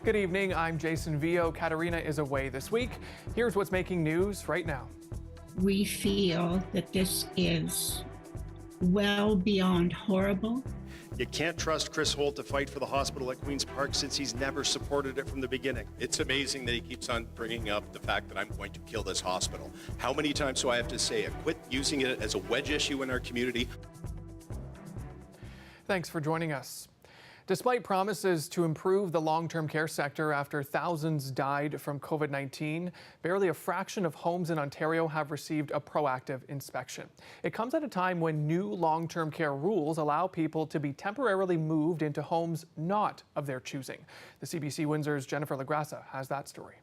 Good evening, I'm Jason Vio. Katarina is away this week. Here's what's making news right now. We feel that this is well beyond horrible. You can't trust Chris Holt to fight for the hospital at Queen's Park since he's never supported it from the beginning. It's amazing that he keeps on bringing up the fact that I'm going to kill this hospital. How many times do I have to say it? Quit using it as a wedge issue in our community. Thanks for joining us. Despite promises to improve the long-term care sector after thousands died from COVID-19, barely a fraction of homes in Ontario have received a proactive inspection. It comes at a time when new long-term care rules allow people to be temporarily moved into homes not of their choosing. The CBC Windsor's Jennifer Lagrassa has that story.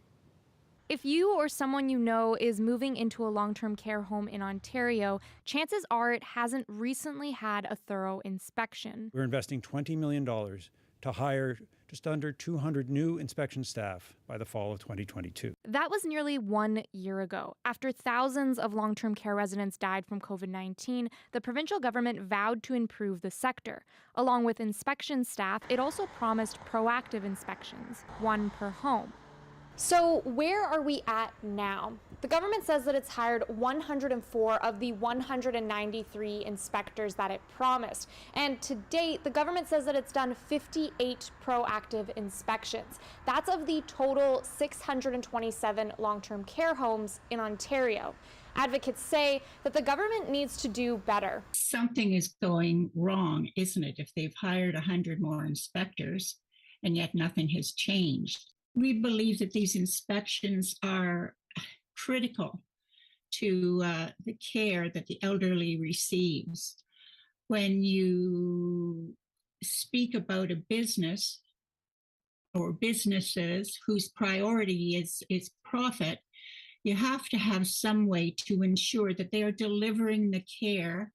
If you or someone you know is moving into a long-term care home in Ontario, chances are it hasn't recently had a thorough inspection. We're investing $20 million to hire just under 200 new inspection staff by the fall of 2022. That was nearly 1 year ago. After thousands of long-term care residents died from COVID-19, the provincial government vowed to improve the sector. Along with inspection staff, it also promised proactive inspections, one per home. So where are we at now? The government says that it's hired 104 of the 193 inspectors that it promised. And to date, the government says that it's done 58 proactive inspections. That's of the total 627 long-term care homes in Ontario. Advocates say that the government needs to do better. Something is going wrong, isn't it, if they've hired 100 more inspectors and yet nothing has changed? We believe that these inspections are critical to the care that the elderly receives. When you speak about a business or businesses whose priority is profit, you have to have some way to ensure that they are delivering the care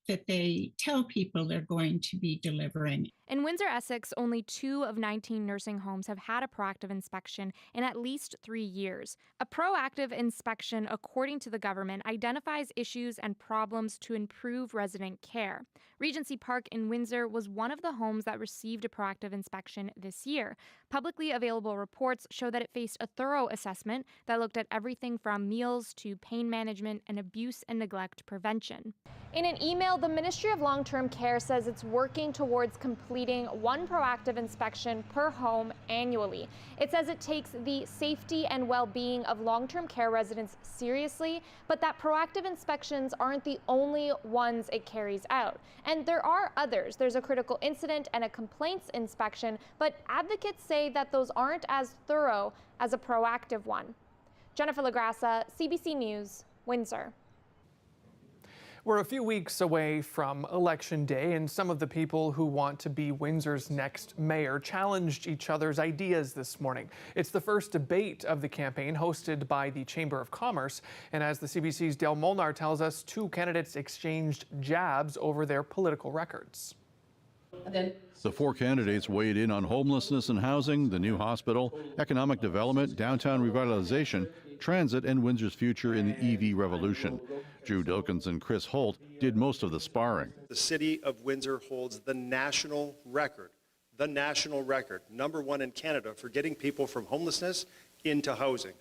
that they tell people they're going to be delivering. In Windsor, Essex, only 2 of 19 nursing homes have had a proactive inspection in at least 3 years. A proactive inspection, according to the government, identifies issues and problems to improve resident care. Regency Park in Windsor was one of the homes that received a proactive inspection this year. Publicly available reports show that it faced a thorough assessment that looked at everything from meals to pain management and abuse and neglect prevention. In an email, the Ministry of Long-Term Care says it's working towards completing one proactive inspection per home annually. It says it takes the safety and well-being of long-term care residents seriously, but that proactive inspections aren't the only ones it carries out. And there are others. There's a critical incident and a complaints inspection, but advocates say that those aren't as thorough as a proactive one. Jennifer Lagrassa, CBC News, Windsor. We're a few weeks away from Election Day, and some of the people who want to be Windsor's next mayor challenged each other's ideas this morning. It's the first debate of the campaign hosted by the Chamber of Commerce, and as the CBC's Dale Molnar tells us, 2 candidates exchanged jabs over their political records. The 4 candidates weighed in on homelessness and housing, the new hospital, economic development, downtown revitalization, transit, and Windsor's future in the EV revolution. Drew Dilkins and Chris Holt did most of the sparring. The city of Windsor holds the national record, #1 in Canada for getting people from homelessness into housing.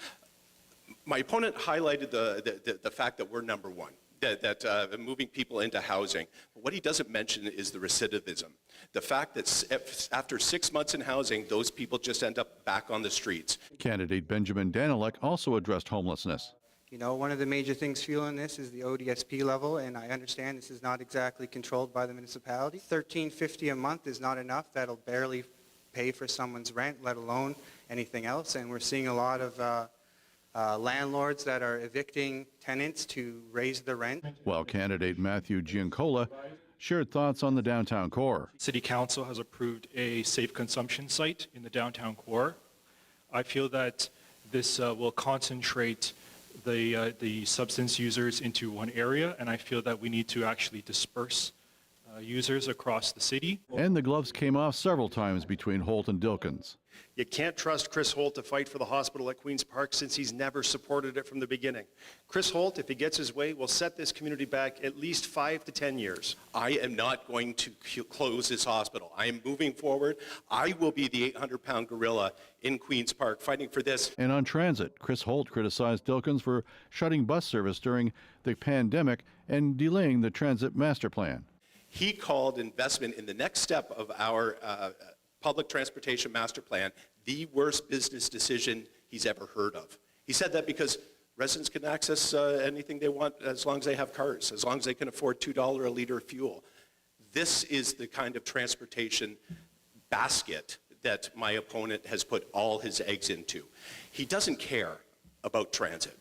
My opponent highlighted the fact that we're number 1. That moving people into housing. But what he doesn't mention is the recidivism. The fact that after 6 months in housing, those people just end up back on the streets. Candidate Benjamin Danilek also addressed homelessness. You know, one of the major things fueling this is the ODSP level, and I understand this is not exactly controlled by the municipality. $13.50 a month is not enough. That'll barely pay for someone's rent, let alone anything else. And we're seeing a lot of landlords that are evicting tenants to raise the rent. While candidate Matthew Giancola shared thoughts on the downtown core. City Council has approved a safe consumption site in the downtown core. I feel that this will concentrate the substance users into one area, and I feel that we need to actually disperse users across the city. And the gloves came off several times between Holt and Dilkins. You can't trust Chris Holt to fight for the hospital at Queen's Park since he's never supported it from the beginning. Chris Holt, if he gets his way, will set this community back at least 5 to 10 years. I am not going to close this hospital. I am moving forward. I will be the 800-pound gorilla in Queen's Park fighting for this. And on transit, Chris Holt criticized Dilkens for shutting bus service during the pandemic and delaying the transit master plan. He called investment in the next step of our public transportation master plan the worst business decision he's ever heard of. He said that because residents can access anything they want as long as they have cars, as long as they can afford $2 a liter of fuel. This is the kind of transportation basket that my opponent has put all his eggs into. He doesn't care about transit.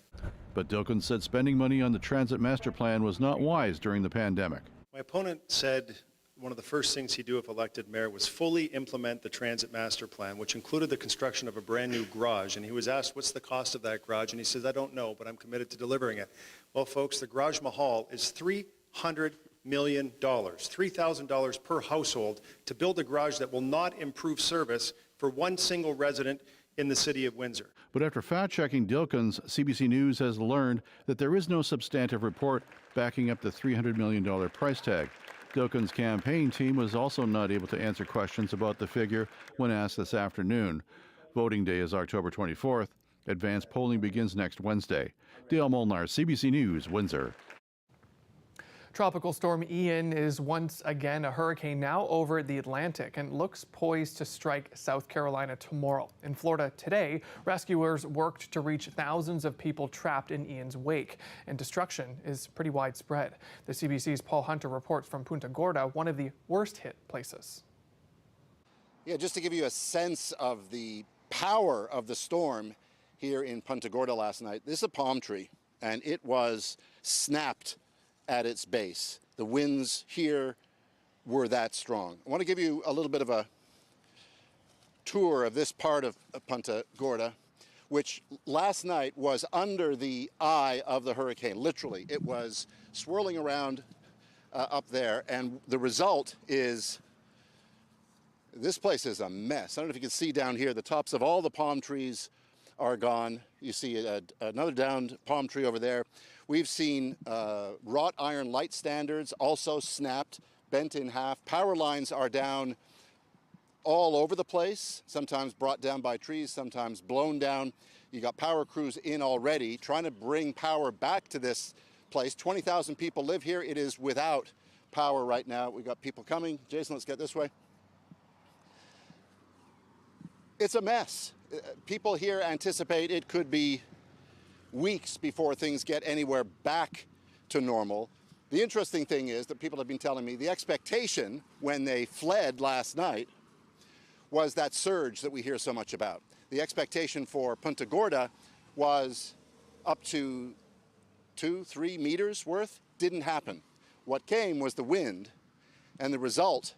But Dilkens said spending money on the transit master plan was not wise during the pandemic. My opponent said one of the first things he'd do if elected mayor was fully implement the transit master plan, which included the construction of a brand new garage. And he was asked, what's the cost of that garage? And he says, I don't know, but I'm committed to delivering it. Well, folks, the Garage Mahal is $300 million, $3,000 per household to build a garage that will not improve service for one single resident in the city of Windsor. But after fact-checking Dilkens, CBC News has learned that there is no substantive report backing up the $300 million price tag. Dilkens' campaign team was also not able to answer questions about the figure when asked this afternoon. Voting day is October 24th. Advanced polling begins next Wednesday. Dale Molnar, CBC News, Windsor. Tropical storm Ian is once again a hurricane now over the Atlantic and looks poised to strike South Carolina tomorrow. In Florida today, rescuers worked to reach thousands of people trapped in Ian's wake, and destruction is pretty widespread. The CBC's Paul Hunter reports from Punta Gorda, one of the worst hit places. Yeah, just to give you a sense of the power of the storm here in Punta Gorda last night, this is a palm tree, and it was snapped at its base. The winds here were that strong. I want to give you a little bit of a tour of this part of Punta Gorda, which last night was under the eye of the hurricane. Literally, it was swirling around up there, and the result is this place is a mess. I don't know if you can see down here, the tops of all the palm trees are gone. You see another downed palm tree over there. We've seen wrought iron light standards also snapped, bent in half. Power lines are down all over the place, sometimes brought down by trees, sometimes blown down. You got power crews in already trying to bring power back to this place. 20,000 people live here. It is without power right now. We've got people coming. Jason, let's get this way. It's a mess. People here anticipate it could be weeks before things get anywhere back to normal. The interesting thing is that people have been telling me the expectation when they fled last night was that surge that we hear so much about. The expectation for Punta Gorda was up to 2-3 meters worth. Didn't happen. What came was the wind, and the result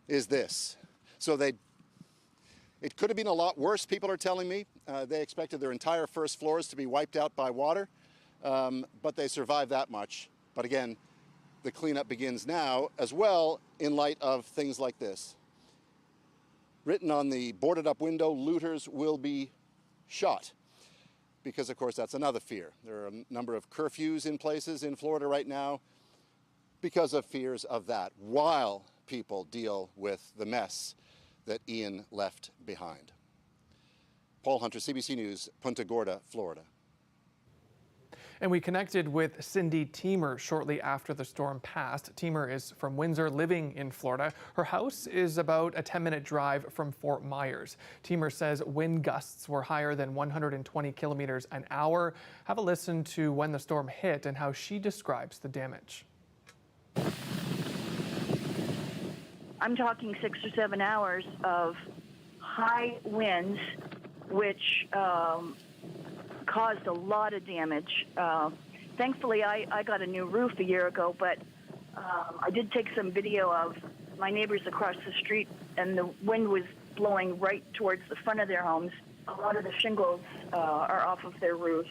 is this. So it could have been a lot worse, people are telling me. They expected their entire first floors to be wiped out by water, but they survived that much. But again, the cleanup begins now as well in light of things like this. Written on the boarded up window, looters will be shot. Because of course that's another fear. There are a number of curfews in places in Florida right now because of fears of that, while people deal with the mess that Ian left behind. Paul Hunter, CBC News, Punta Gorda, Florida. And we connected with Cindy Teemer shortly after the storm passed. Teemer is from Windsor, living in Florida. Her house is about a 10-minute drive from Fort Myers. Teemer says wind gusts were higher than 120 kilometers an hour. Have a listen to when the storm hit and how she describes the damage. I'm talking 6 or 7 hours of high winds, which caused a lot of damage. Thankfully, I got a new roof a year ago, but I did take some video of my neighbors across the street, and the wind was blowing right towards the front of their homes. A lot of the shingles are off of their roofs.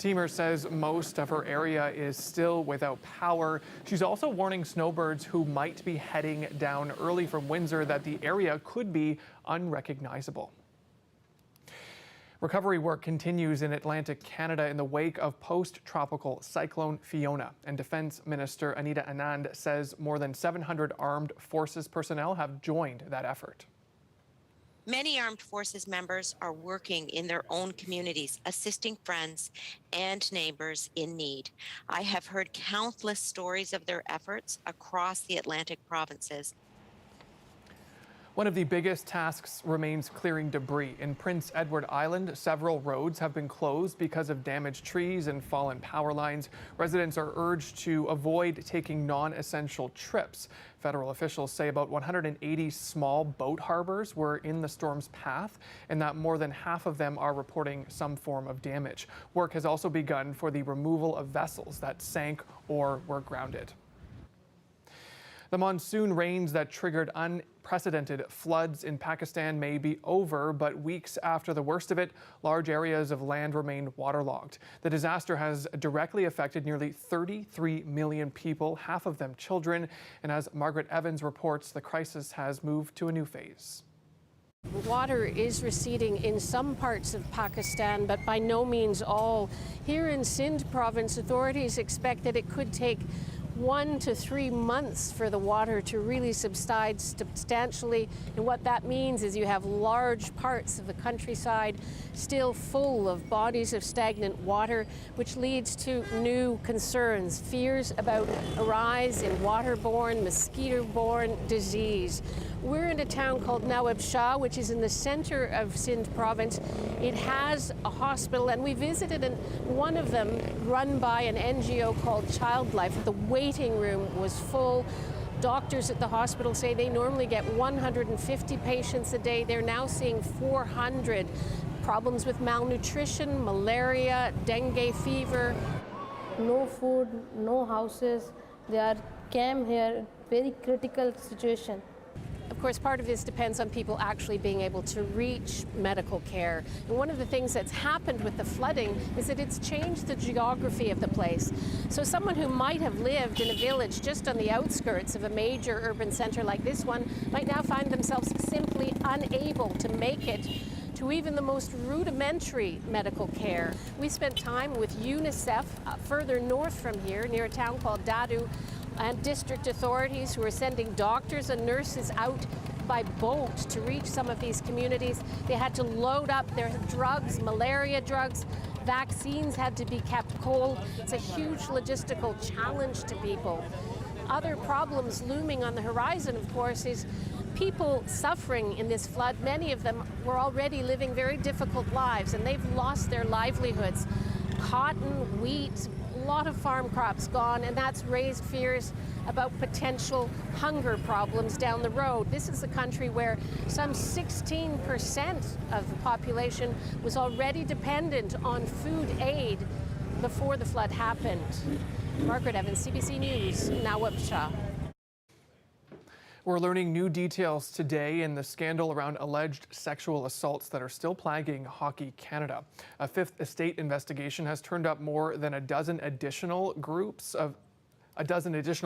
Teemer says most of her area is still without power. She's also warning snowbirds who might be heading down early from Windsor that the area could be unrecognizable. Recovery work continues in Atlantic Canada in the wake of post-tropical cyclone Fiona. And Defense Minister Anita Anand says more than 700 armed forces personnel have joined that effort. Many armed forces members are working in their own communities, assisting friends and neighbors in need. I have heard countless stories of their efforts across the Atlantic provinces. One of the biggest tasks remains clearing debris. In Prince Edward Island, several roads have been closed because of damaged trees and fallen power lines. Residents are urged to avoid taking non-essential trips. Federal officials say about 180 small boat harbors were in the storm's path, and that more than half of them are reporting some form of damage. Work has also begun for the removal of vessels that sank or were grounded. The monsoon rains that triggered unprecedented floods in Pakistan may be over, but weeks after the worst of it, large areas of land remain waterlogged. The disaster has directly affected nearly 33 million people, half of them children. And as Margaret Evans reports, the crisis has moved to a new phase. Water is receding in some parts of Pakistan, but by no means all. Here in Sindh province, authorities expect that it could take 1 to 3 months for the water to really subside substantially. And what that means is you have large parts of the countryside still full of bodies of stagnant water, which leads to new concerns, fears about a rise in waterborne, mosquito-borne disease. We're in a town called Nawab Shah, which is in the center of Sindh province. It has a hospital, and we visited one of them run by an NGO called Childlife. The waiting room was full. Doctors at the hospital say they normally get 150 patients a day. They're now seeing 400. Problems with malnutrition, malaria, dengue fever. No food, no houses. They are came here, very critical situation. Of course, part of this depends on people actually being able to reach medical care. And one of the things that's happened with the flooding is that it's changed the geography of the place. So someone who might have lived in a village just on the outskirts of a major urban center like this one might now find themselves simply unable to make it to even the most rudimentary medical care. We spent time with UNICEF further north from here, near a town called Dadu, and district authorities who are sending doctors and nurses out by boat to reach some of these communities. They had to load up their drugs, malaria drugs. Vaccines had to be kept cold. It's a huge logistical challenge to people. Other problems looming on the horizon, of course, is people suffering in this flood. Many of them were already living very difficult lives, and they've lost their livelihoods. Cotton, wheat, a lot of farm crops gone, and that's raised fears about potential hunger problems down the road. This is a country where some 16% of the population was already dependent on food aid before the flood happened. Margaret Evans, CBC News, Nawab Shah. We're learning new details today in the scandal around alleged sexual assaults that are still plaguing Hockey Canada. A Fifth Estate investigation has turned up more than a dozen additional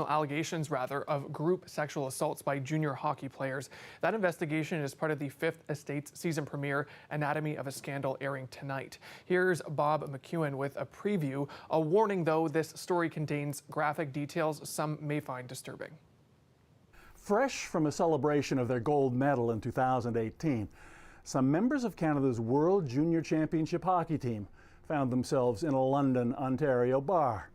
allegations of group sexual assaults by junior hockey players. That investigation is part of the Fifth Estate's season premiere, Anatomy of a Scandal, airing tonight. Here's Bob McEwen with a preview. A warning, though, this story contains graphic details some may find disturbing. Fresh from a celebration of their gold medal in 2018, some members of Canada's World Junior Championship hockey team found themselves in a London, Ontario bar.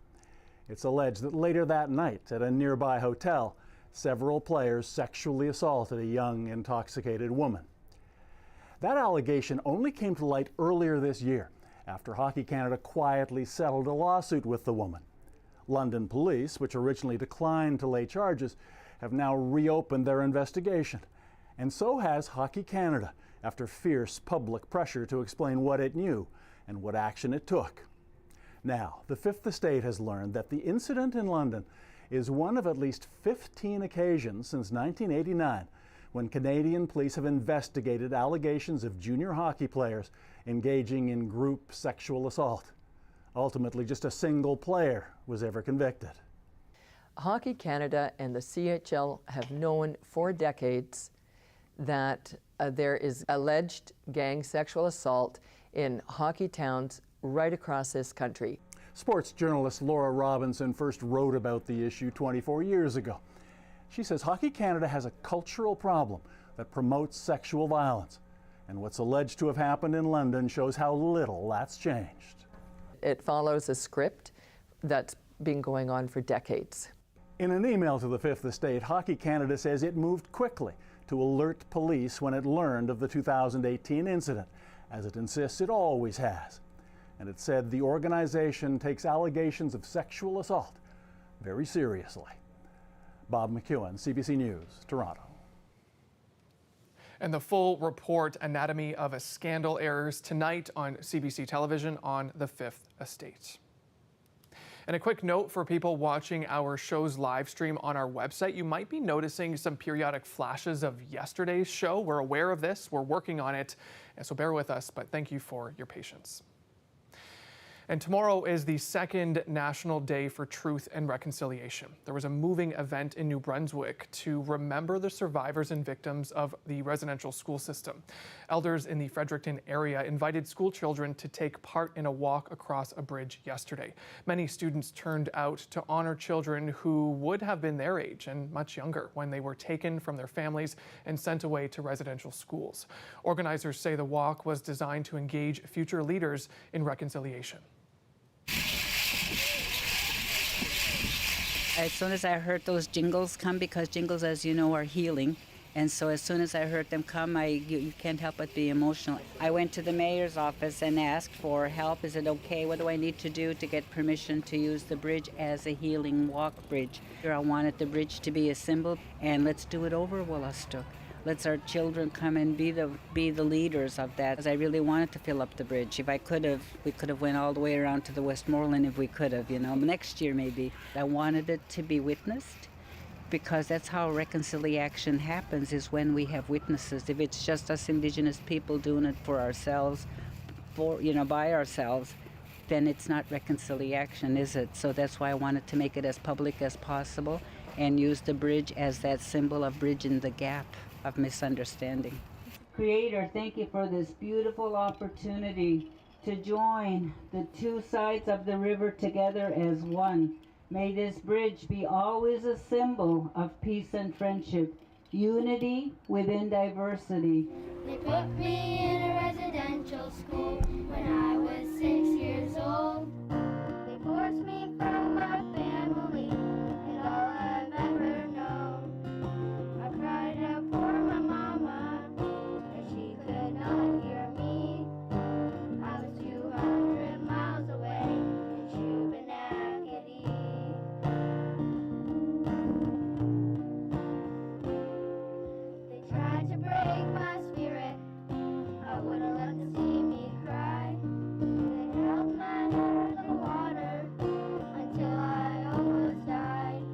It's alleged that later that night at a nearby hotel, several players sexually assaulted a young, intoxicated woman. That allegation only came to light earlier this year after Hockey Canada quietly settled a lawsuit with the woman. London police, which originally declined to lay charges, have now reopened their investigation. And so has Hockey Canada, after fierce public pressure to explain what it knew and what action it took. Now, the Fifth Estate has learned that the incident in London is one of at least 15 occasions since 1989 when Canadian police have investigated allegations of junior hockey players engaging in group sexual assault. Ultimately, just a single player was ever convicted. Hockey Canada and the CHL have known for decades that there is alleged gang sexual assault in hockey towns right across this country. Sports journalist Laura Robinson first wrote about the issue 24 years ago. She says Hockey Canada has a cultural problem that promotes sexual violence, and what's alleged to have happened in London shows how little that's changed. It follows a script that's been going on for decades. In an email to the Fifth Estate, Hockey Canada says it moved quickly to alert police when it learned of the 2018 incident, as it insists it always has. And it said the organization takes allegations of sexual assault very seriously. Bob McEwen, CBC News, Toronto. And the full report, Anatomy of a Scandal, airs tonight on CBC television on the Fifth Estate. And a quick note for people watching our show's live stream on our website, you might be noticing some periodic flashes of yesterday's show. We're aware of this, we're working on it, and so bear with us, but thank you for your patience. And tomorrow is the second National Day for Truth and Reconciliation. There was a moving event in New Brunswick to remember the survivors and victims of the residential school system. Elders in the Fredericton area invited school children to take part in a walk across a bridge yesterday. Many students turned out to honor children who would have been their age and much younger when they were taken from their families and sent away to residential schools. Organizers say the walk was designed to engage future leaders in reconciliation. As soon as I heard those jingles come, because jingles, as you know, are healing, and so as soon as I heard them come, you can't help but be emotional. I went to the mayor's office and asked for help. Is it okay? What do I need to do to get permission to use the bridge as a healing walk bridge? I wanted the bridge to be a symbol, and let's do it over Wolastoq. Let's our children come and be the leaders of that. Because I really wanted to fill up the bridge. If I could have, we could have went all the way around to the Westmoreland if we could have, next year maybe. I wanted it to be witnessed, because that's how reconciliation happens, is when we have witnesses. If it's just us Indigenous people doing it for ourselves, by ourselves, then it's not reconciliation, is it? So that's why I wanted to make it as public as possible and use the bridge as that symbol of bridging the gap of misunderstanding. Creator, thank you for this beautiful opportunity to join the two sides of the river together as one. May this bridge be always a symbol of peace and friendship, unity within diversity. They put me in a residential school when I was 6 years old. They forced me from my family and all I've ever known. I cried out for my mama, but she could not hear me. I was 200 miles away in Shubenacadie. They tried to break my spirit. I wouldn't let them see me cry. They held my head under the water until I almost died.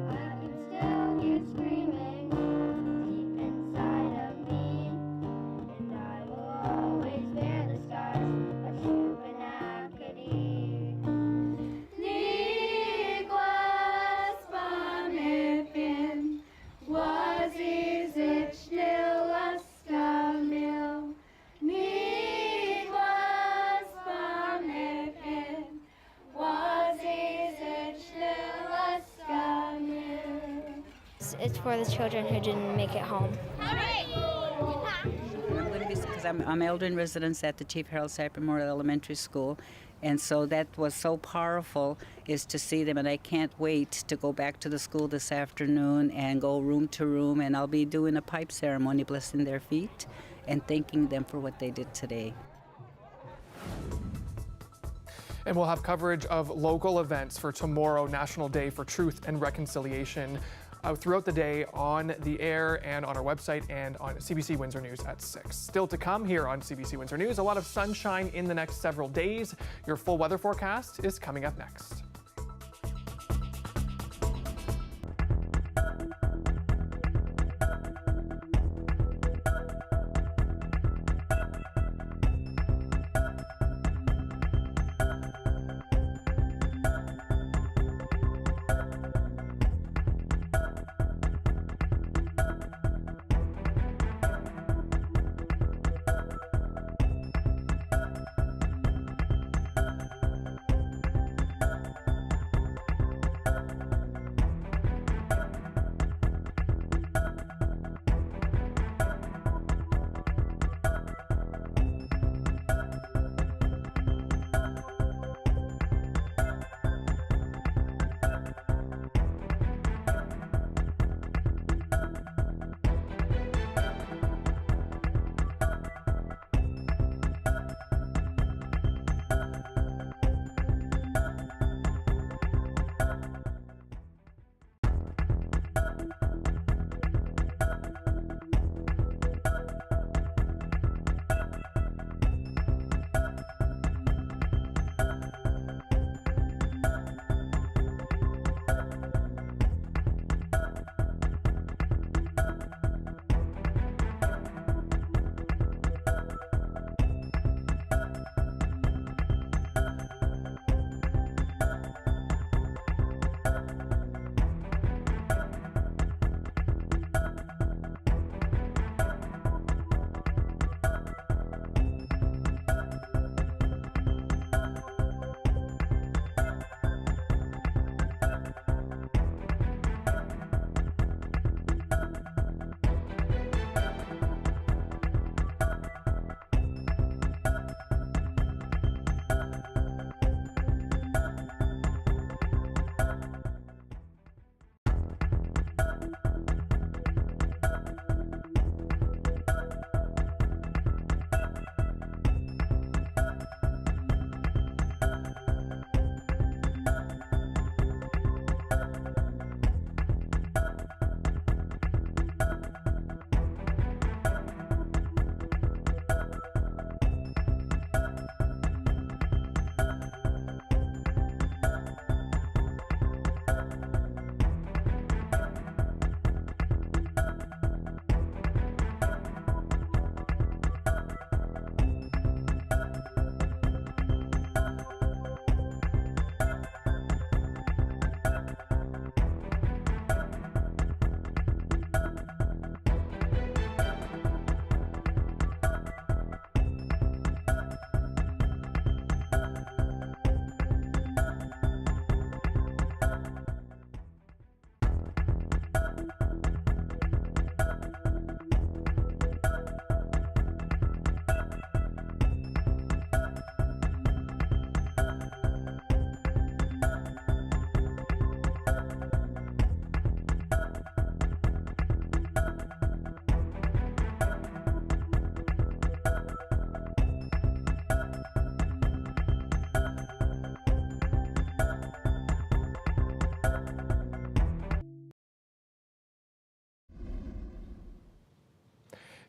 I can still hear screaming deep inside of me, and I will always bear the scars of Shubenacadie. Niklas Pamefin was is it still a scamil? Niklas Pamefin was is it still a scamil? It's for the children who didn't make it home. Because I'm elder in residence at the Chief Harold Sapp Memorial Elementary School, and so that was so powerful, is to see them, and I can't wait to go back to the school this afternoon and go room to room, and I'll be doing a pipe ceremony, blessing their feet and thanking them for what they did today. And we'll have coverage of local events for tomorrow, National Day for Truth and Reconciliation, throughout the day on the air and on our website and on CBC Windsor News at 6. Still to come here on CBC Windsor News, a lot of sunshine in the next several days. Your full weather forecast is coming up next.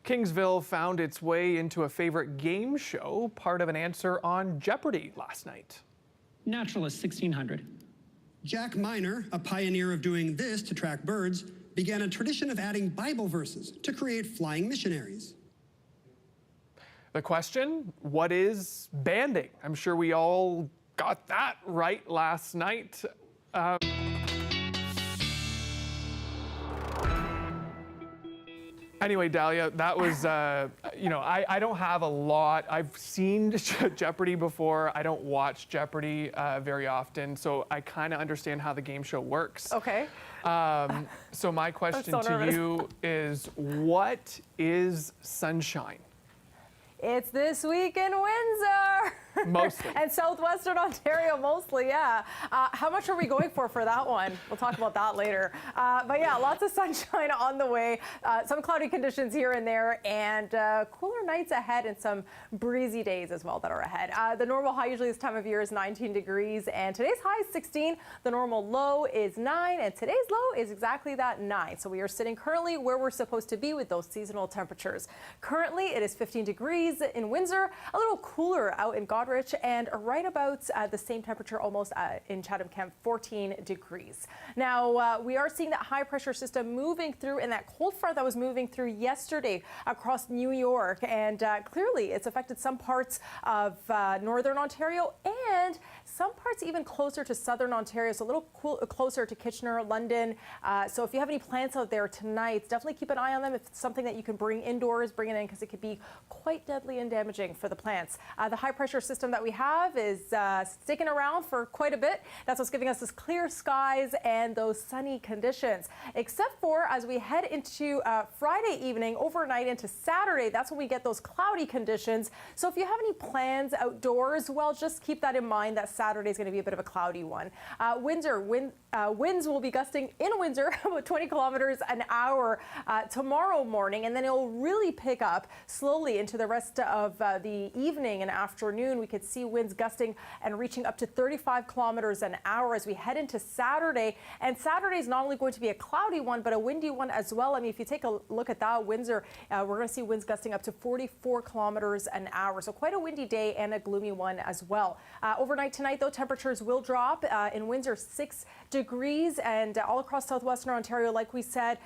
Kingsville found its way into a favorite game show, part of an answer on Jeopardy last night. Naturalist 1600. Jack Miner, a pioneer of doing this to track birds, began a tradition of adding Bible verses to create flying missionaries. The question, what is banding? I'm sure we all got that right last night. Anyway, Dahlia, that was, you know, I don't have a lot. I've seen Jeopardy before. I don't watch Jeopardy very often, so I kind of understand how the game show works. Okay. So my question to you is, what is sunshine? It's this week in Windsor. Mostly. And southwestern Ontario, mostly, yeah. How much are we going for that one? We'll talk about that later. But yeah, lots of sunshine on the way. Some cloudy conditions here and there, and cooler nights ahead and some breezy days as well that are ahead. The normal high usually this time of year is 19 degrees, and today's high is 16. The normal low is 9, and today's low is exactly that 9. So we are sitting currently where we're supposed to be with those seasonal temperatures. Currently, it is 15 degrees in Windsor, a little cooler out in Goderich, and right about the same temperature almost in Chatham-Kent, 14 degrees. Now, we are seeing that high pressure system moving through, and that cold front that was moving through yesterday across New York, and clearly it's affected some parts of northern Ontario and some parts even closer to southern Ontario, so a little closer to Kitchener, London. So if you have any plants out there tonight, definitely keep an eye on them. If it's something that you can bring indoors, bring it in, because it could be quite deadly and damaging for the plants. The high pressure system that we have is sticking around for quite a bit. That's what's giving us this clear skies and those sunny conditions, except for as we head into Friday evening, overnight into Saturday, that's when we get those cloudy conditions. So if you have any plans outdoors, well, just keep that in mind that Saturday is going to be a bit of a cloudy one. Winds will be gusting in Windsor about 20 kilometers an hour tomorrow morning, and then it'll really pick up slowly into the rest of the evening and afternoon. We could see winds gusting and reaching up to 35 kilometers an hour as we head into Saturday. And Saturday is not only going to be a cloudy one, but a windy one as well. I mean, if you take a look at that, Windsor, we're going to see winds gusting up to 44 kilometers an hour. So quite a windy day and a gloomy one as well. Overnight tonight, though, temperatures will drop. In Windsor, 6 degrees, and all across southwestern Ontario, like we said,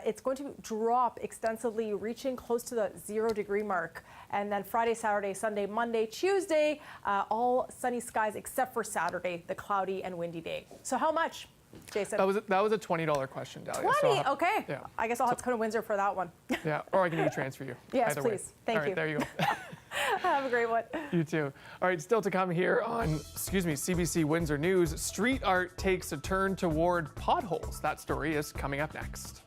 it's going to drop extensively, reaching close to the 0 degree mark. And then Friday, Saturday, Sunday, Monday, Tuesday, all sunny skies except for Saturday, the cloudy and windy day. So how much, Jason? That was a $20 question, Dahlia. 20? Okay. Yeah. I guess I'll have to come to Windsor for that one. Yeah, or I can transfer you. Yes, Either please. Way. Thank All you. right, there you go. Have a great one. You too. All right, still to come here on, CBC Windsor News, street art takes a turn toward potholes. That story is coming up next.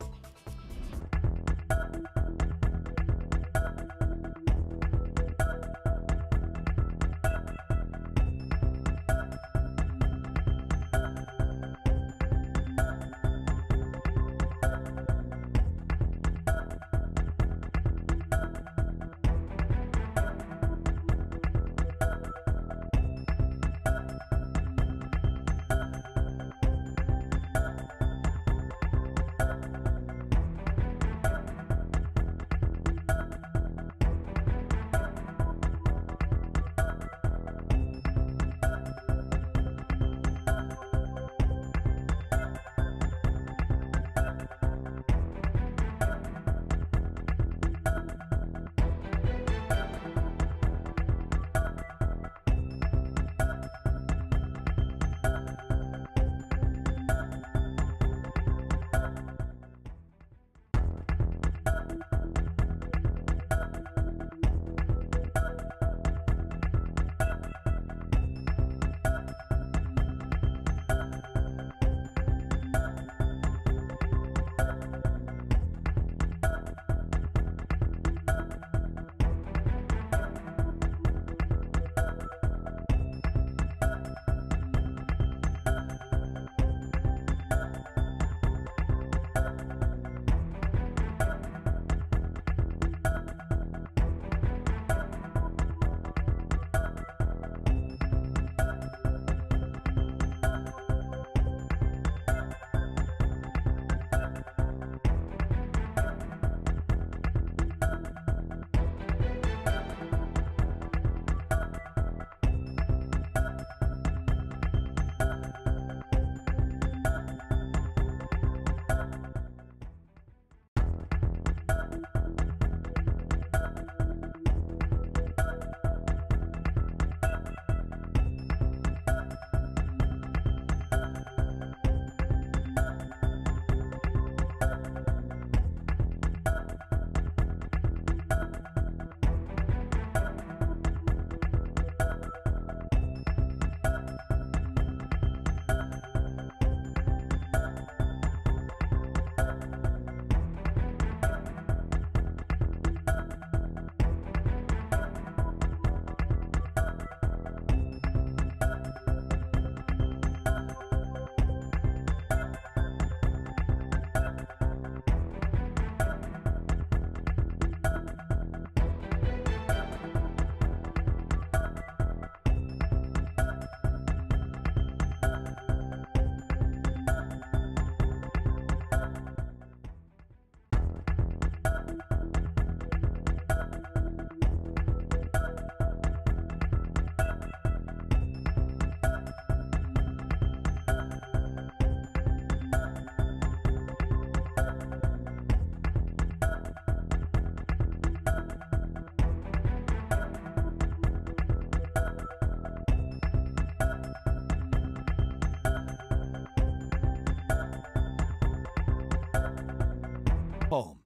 Home.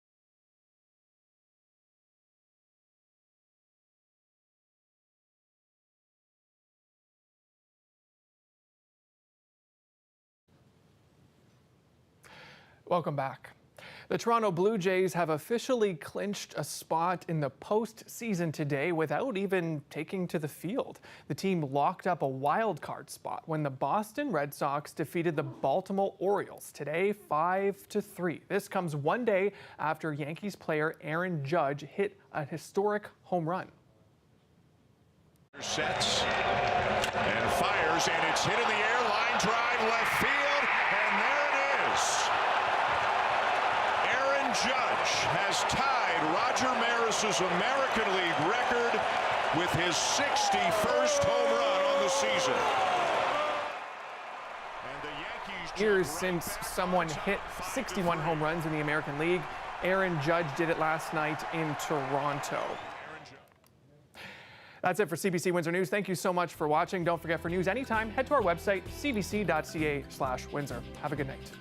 Welcome back. The Toronto Blue Jays have officially clinched a spot in the postseason today without even taking to the field. The team locked up a wild card spot when the Boston Red Sox defeated the Baltimore Orioles today 5-3. This comes one day after Yankees player Aaron Judge hit a historic home run. Sets and fires, and it's hit in the air, line drive, left field, and there it is. Aaron Judge has tied Roger Maris's American League record with his 61st home run on the season. And the Yankees Years since someone hit 61 home runs in the American League. Aaron Judge did it last night in Toronto. That's it for CBC Windsor News. Thank you so much for watching. Don't forget, for news anytime, head to our website, cbc.ca/Windsor. Have a good night.